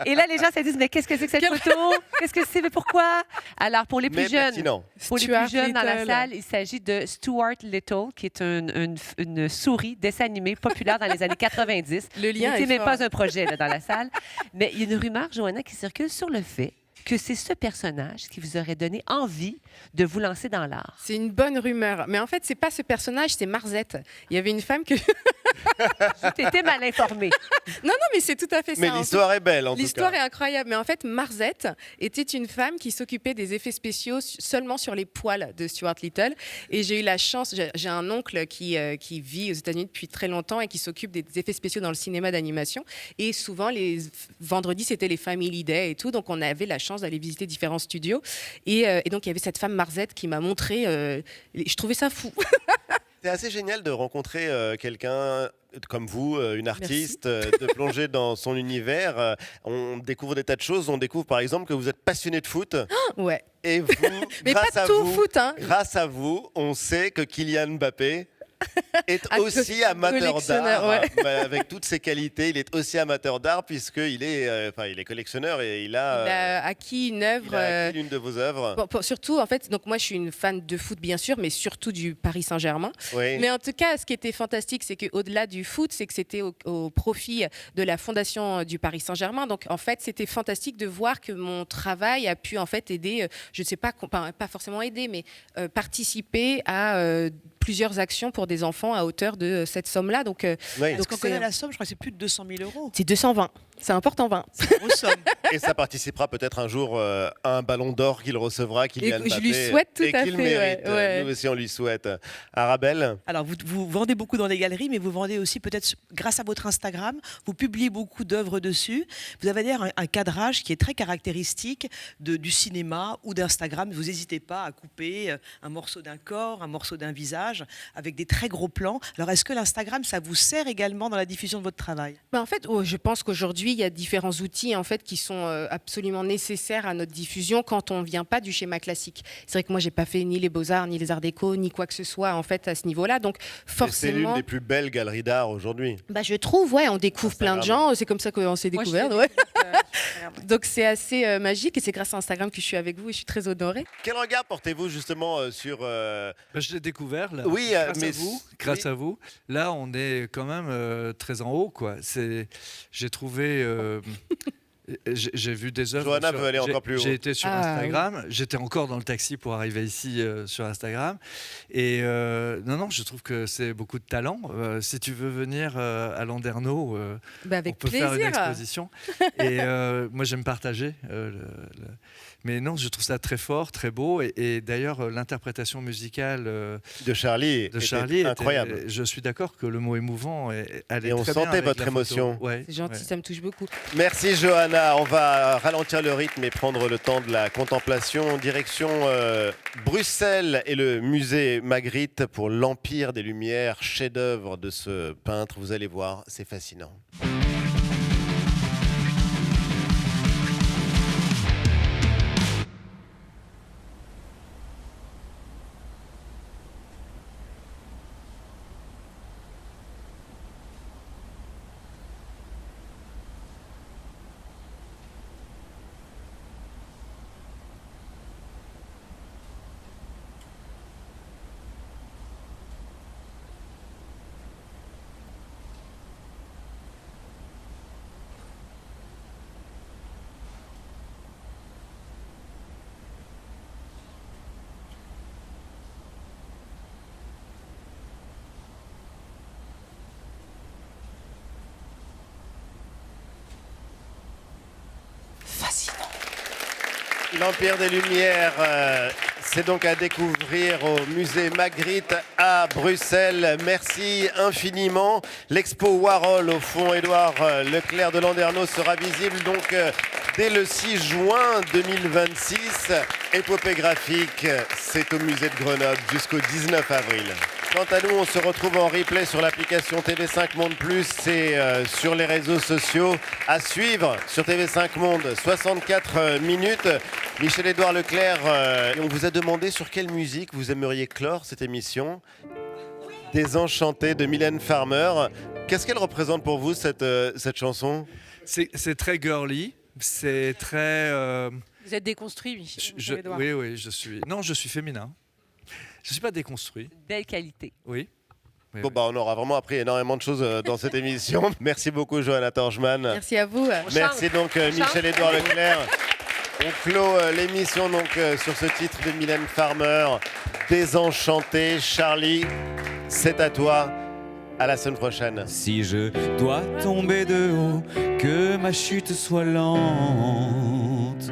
Et là, les gens se disent, mais qu'est-ce que c'est que cette photo? Qu'est-ce que c'est? Mais pourquoi? Alors, pour les plus Mais jeunes, pertinent. pour les Stuart plus jeunes dans la Little. salle, il s'agit de Stuart Little, qui est une souris dessin animé populaire dans les années 90. Le lien C'est est même fort. pas un projet là, dans la salle. Mais il y a une rumeur, Johanna, qui circule sur le fait que c'est ce personnage qui vous aurait donné envie de vous lancer dans l'art. C'est une bonne rumeur. Mais en fait, c'est pas ce personnage, c'est Marzette. Il y avait une femme que... Tu étais mal informée. Non, mais c'est tout à fait ça. Mais En l'histoire est belle, en tout cas. L'histoire est incroyable. Mais en fait, Marzette était une femme qui s'occupait des effets spéciaux seulement sur les poils de Stuart Little. Et j'ai eu la chance, j'ai un oncle qui vit aux États-Unis depuis très longtemps et qui s'occupe des effets spéciaux dans le cinéma d'animation. Et souvent, les vendredis, c'était les Family Day et tout. Donc, on avait la chance d'aller visiter différents studios. Et donc, il y avait cette femme Marzette qui m'a montré. Je trouvais ça fou. C'est assez génial de rencontrer quelqu'un comme vous, une artiste, de plonger dans son univers. On découvre des tas de choses. On découvre par exemple que vous êtes passionné de foot. Ouais. Et vous, Mais grâce pas à tout vous, foot, hein. grâce à vous, on sait que Kylian Mbappé est Ah, aussi amateur collectionneur, d'art. ouais. Bah, avec toutes ses qualités, il est aussi amateur d'art puisqu'il est, il est collectionneur et il Il a a acquis une œuvre. il a acquis l'une de vos œuvres. Surtout, en fait, donc moi je suis une fan de foot bien sûr, mais surtout du Paris Saint-Germain. Oui. Mais en tout cas, ce qui était fantastique, c'est qu'au-delà du foot, c'est que c'était au profit de la fondation du Paris Saint-Germain. Donc en fait, c'était fantastique de voir que mon travail a pu en fait aider, je ne sais pas, pas forcément aider, mais participer à plusieurs actions pour des enfants à hauteur de cette somme-là. Donc, Est-ce qu'on connaît la somme? Je crois que c'est plus de 200 000 euros. c'est 220. C'est important 20. C'est une grosse somme. Et ça participera peut-être un jour à un ballon d'or qu'il recevra, Kylian Et je Mbappé. lui souhaite tout et à qu'il fait, mérite. ouais, ouais. Nous aussi, on lui souhaite. Arabelle? Alors, vous vendez beaucoup dans les galeries, mais vous vendez aussi peut-être grâce à votre Instagram. Vous publiez beaucoup d'œuvres dessus. Vous avez d'ailleurs un cadrage qui est très caractéristique du cinéma ou d'Instagram. Vous n'hésitez pas à couper un morceau d'un corps, un morceau d'un visage, avec des très gros plans. Alors, est-ce que l'Instagram, ça vous sert également dans la diffusion de votre travail? En fait, je pense qu'aujourd'hui, il y a différents outils en fait, qui sont absolument nécessaires à notre diffusion quand on ne vient pas du schéma classique. C'est vrai que moi, je n'ai pas fait ni les Beaux-Arts, ni les Arts Déco, ni quoi que ce soit en fait, à ce niveau-là. Donc, forcément... C'est l'une des plus belles galeries d'art aujourd'hui. Je trouve, ouais, on découvre plein de gens. C'est comme ça qu'on s'est découvert. Ouais. Donc, c'est assez magique et c'est grâce à Instagram que je suis avec vous et je suis très honorée. Quel regard portez-vous justement sur... Je l'ai découvert là. Oui, grâce mais à vous. Grâce à vous. Là, on est quand même très en haut, quoi. J'ai trouvé. J'ai vu des œuvres. Johanna veut aller encore plus haut. J'ai été sur Instagram. J'étais encore dans le taxi pour arriver ici sur Instagram. Et non, je trouve que c'est beaucoup de talent. Si tu veux venir à Landerneau, avec on peut plaisir. faire une exposition. Et moi, j'aime partager. Mais non, je trouve ça très fort, très beau. Et d'ailleurs, l'interprétation musicale de Charlie était incroyable. Je suis d'accord que le mot émouvant allait Et on très bien sentait avec votre la photo. émotion. Ouais, C'est gentil, ça me touche beaucoup. Merci Johanna. On va ralentir le rythme et prendre le temps de la contemplation. Direction Bruxelles et le musée Magritte pour l'Empire des Lumières, chef-d'œuvre de ce peintre. Vous allez voir, c'est fascinant. L'Empire des Lumières, C'est donc à découvrir au musée Magritte à Bruxelles. Merci infiniment. L'expo Warhol au fond Édouard Leclerc de Landerneau sera visible donc dès le 6 juin 2026. Épopée graphique, c'est au musée de Grenoble jusqu'au 19 avril. Quant à nous, on se retrouve en replay sur l'application TV5 Monde Plus et sur les réseaux sociaux. À suivre sur TV5 Monde, 64 minutes. Michel-Édouard Leclerc, on vous a demandé sur quelle musique vous aimeriez clore cette émission. Désenchantée de Mylène Farmer. Qu'est-ce qu'elle représente pour vous, cette chanson? C'est très girly, c'est très... Vous êtes déconstruit, Michel-Édouard. Oui, je suis... Non, je suis féminin. Je ne suis pas déconstruit. Belle qualité. Oui. Bon, on aura vraiment appris énormément de choses dans cette émission. Merci beaucoup, Johanna Torgman. Merci à vous. Merci donc, Michel-Édouard Leclerc. On clôt l'émission donc sur ce titre de Mylène Farmer, Désenchanté. Charlie, c'est à toi. À la semaine prochaine. Si je dois tomber de haut, que ma chute soit lente.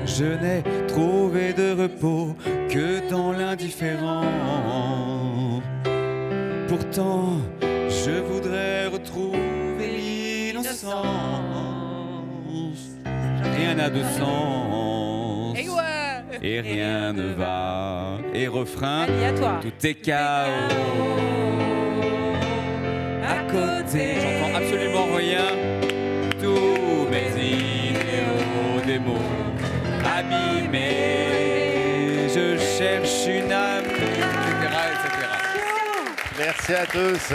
Je n'ai trouvé de repos que dans l'indifférent. Pourtant, je voudrais retrouver l'innocence. Rien n'a de sens. Et rien ne va. Et refrain, tout est chaos. À côté, j'entends absolument rien. Tous mes idéaux, des mots abîmés. Je cherche une âme, etc., etc. Merci à tous.